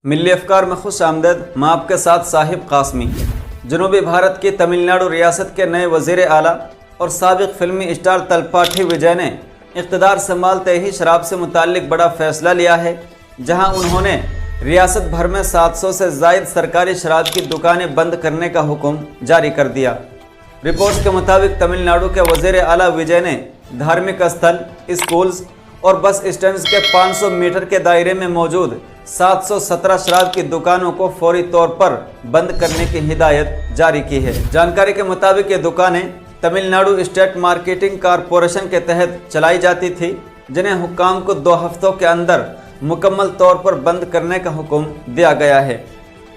ملی افکار میں خوش آمدید، میں آپ کے ساتھ صاحب قاسمی۔ جنوبی بھارت کی تمل ناڈو ریاست کے نئے وزیر اعلیٰ اور سابق فلمی اسٹار تلپاٹھی وجے نے اقتدار سنبھالتے ہی شراب سے متعلق بڑا فیصلہ لیا ہے، جہاں انہوں نے ریاست بھر میں 700 سے زائد سرکاری شراب کی دکانیں بند کرنے کا حکم جاری کر دیا۔ رپورٹس کے مطابق تمل ناڈو کے وزیر اعلیٰ وجے نے دھارمک استھل، اسکولز اور بس اسٹینڈز کے 500 میٹر کے دائرے میں موجود 717 شراب کی دکانوں کو فوری طور پر بند کرنے کی ہدایت جاری کی ہے۔ جانکاری کے مطابق یہ دکانیں Tamil Nadu state marketing corporation کے تحت چلائی جاتی تھی، جنہیں حکام کو 2 ہفتوں کے اندر مکمل طور پر بند کرنے کا حکم دیا گیا ہے۔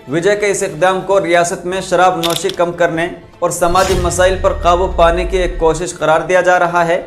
وجے کے اس اقدام کو ریاست میں شراب نوشی کم کرنے اور سماجی مسائل پر قابو پانے کی ایک کوشش قرار دیا جا رہا ہے۔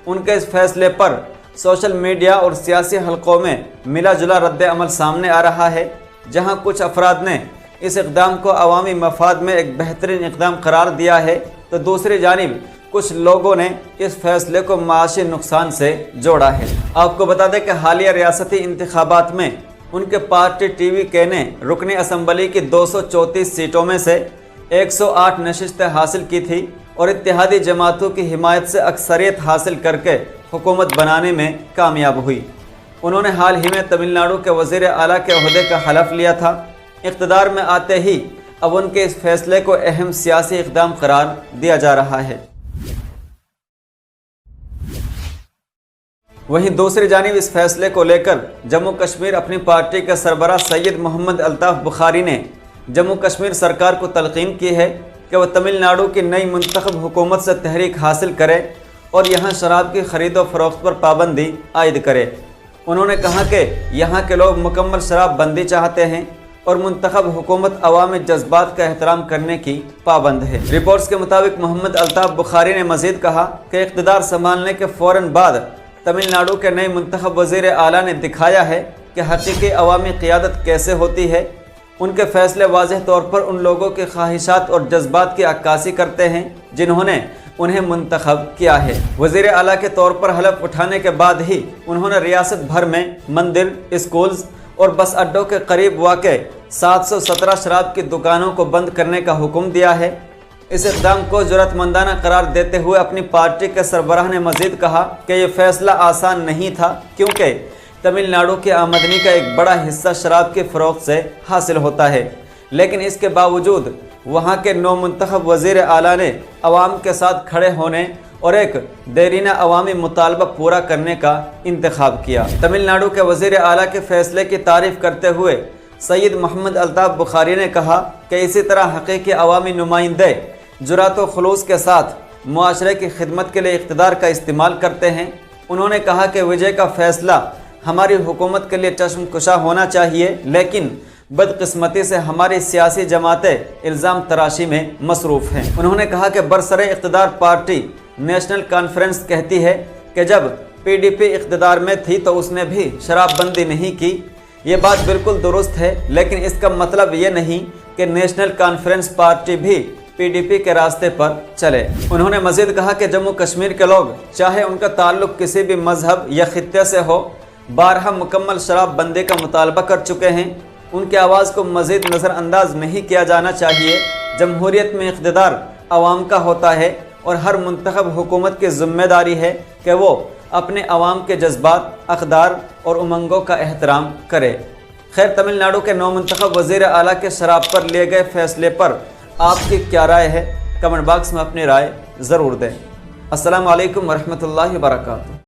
ان کے اس فیصلے پر سوشل میڈیا اور سیاسی حلقوں میں ملا جلا رد عمل سامنے آ رہا ہے، جہاں کچھ افراد نے اس اقدام کو عوامی مفاد میں ایک بہترین اقدام قرار دیا ہے، تو دوسری جانب کچھ لوگوں نے اس فیصلے کو معاشی نقصان سے جوڑا ہے۔ آپ کو بتا دیں کہ حالیہ ریاستی انتخابات میں ان کے پارٹی ٹی وی کے نے رکن اسمبلی کی 234 سیٹوں میں سے 108 نشستیں حاصل کی تھی اور اتحادی جماعتوں کی حمایت سے اکثریت حاصل کر کے حکومت بنانے میں کامیاب ہوئی۔ انہوں نے حال ہی میں تمل ناڈو کے وزیر اعلیٰ کے عہدے کا حلف لیا تھا۔ اقتدار میں آتے ہی اب ان کے اس فیصلے کو اہم سیاسی اقدام قرار دیا جا رہا ہے۔ وہیں دوسری جانب اس فیصلے کو لے کر جموں کشمیر اپنی پارٹی کے سربراہ سید محمد الطاف بخاری نے جموں کشمیر سرکار کو تلقین کی ہے کہ وہ تمل ناڈو کی نئی منتخب حکومت سے تحریک حاصل کرے اور یہاں شراب کی خرید و فروخت پر پابندی عائد کرے۔ انہوں نے کہا کہ یہاں کے لوگ مکمل شراب بندی چاہتے ہیں اور منتخب حکومت عوامی جذبات کا احترام کرنے کی پابند ہے۔ رپورٹس کے مطابق محمد الطاف بخاری نے مزید کہا کہ اقتدار سنبھالنے کے فوراً بعد تمل ناڈو کے نئے منتخب وزیر اعلیٰ نے دکھایا ہے کہ حقیقی عوامی قیادت کیسے ہوتی ہے۔ ان کے فیصلے واضح طور پر ان لوگوں کی خواہشات اور جذبات کی عکاسی کرتے ہیں جنہوں نے انہیں منتخب کیا ہے۔ وزیر اعلیٰ کے طور پر حلف اٹھانے کے بعد ہی انہوں نے ریاست بھر میں مندر، اسکولز اور بس اڈوں کے قریب واقع 717 شراب کی دکانوں کو بند کرنے کا حکم دیا ہے۔ اس اقدام کو جرأت مندانہ قرار دیتے ہوئے اپنی پارٹی کے سربراہ نے مزید کہا کہ یہ فیصلہ آسان نہیں تھا، کیونکہ تمل ناڈو کی آمدنی کا ایک بڑا حصہ شراب کی فروخت سے حاصل ہوتا ہے، لیکن اس کے باوجود وہاں کے نو منتخب وزیر اعلیٰ نے عوام کے ساتھ کھڑے ہونے اور ایک دیرینہ عوامی مطالبہ پورا کرنے کا انتخاب کیا۔ تمل ناڈو کے وزیر اعلیٰ کے فیصلے کی تعریف کرتے ہوئے سید محمد الطاف بخاری نے کہا کہ اسی طرح حقیقی عوامی نمائندے جرأت و خلوص کے ساتھ معاشرے کی خدمت کے لیے اقتدار کا استعمال کرتے ہیں۔ انہوں نے کہا کہ وجے کا فیصلہ ہماری حکومت کے لیے چشم کشا ہونا چاہیے، لیکن بدقسمتی سے ہماری سیاسی جماعتیں الزام تراشی میں مصروف ہیں۔ انہوں نے کہا کہ برسر اقتدار پارٹی نیشنل کانفرنس کہتی ہے کہ جب پی ڈی پی اقتدار میں تھی تو اس نے بھی شراب بندی نہیں کی۔ یہ بات بالکل درست ہے، لیکن اس کا مطلب یہ نہیں کہ نیشنل کانفرنس پارٹی بھی پی ڈی پی کے راستے پر چلے۔ انہوں نے مزید کہا کہ جموں کشمیر کے لوگ، چاہے ان کا تعلق کسی بھی مذہب یا خطے سے ہو، بارہا مکمل شراب بندی کا مطالبہ کر چکے ہیں۔ ان کی آواز کو مزید نظر انداز نہیں کیا جانا چاہیے۔ جمہوریت میں اقتدار عوام کا ہوتا ہے اور ہر منتخب حکومت کی ذمہ داری ہے کہ وہ اپنے عوام کے جذبات، اقدار اور امنگوں کا احترام کرے۔ خیر، تمل ناڈو کے نو منتخب وزیر اعلیٰ کے شراب پر لیے گئے فیصلے پر آپ کی کیا رائے ہے؟ کمنٹ باکس میں اپنی رائے ضرور دیں۔ السلام علیکم ورحمۃ اللہ وبرکاتہ۔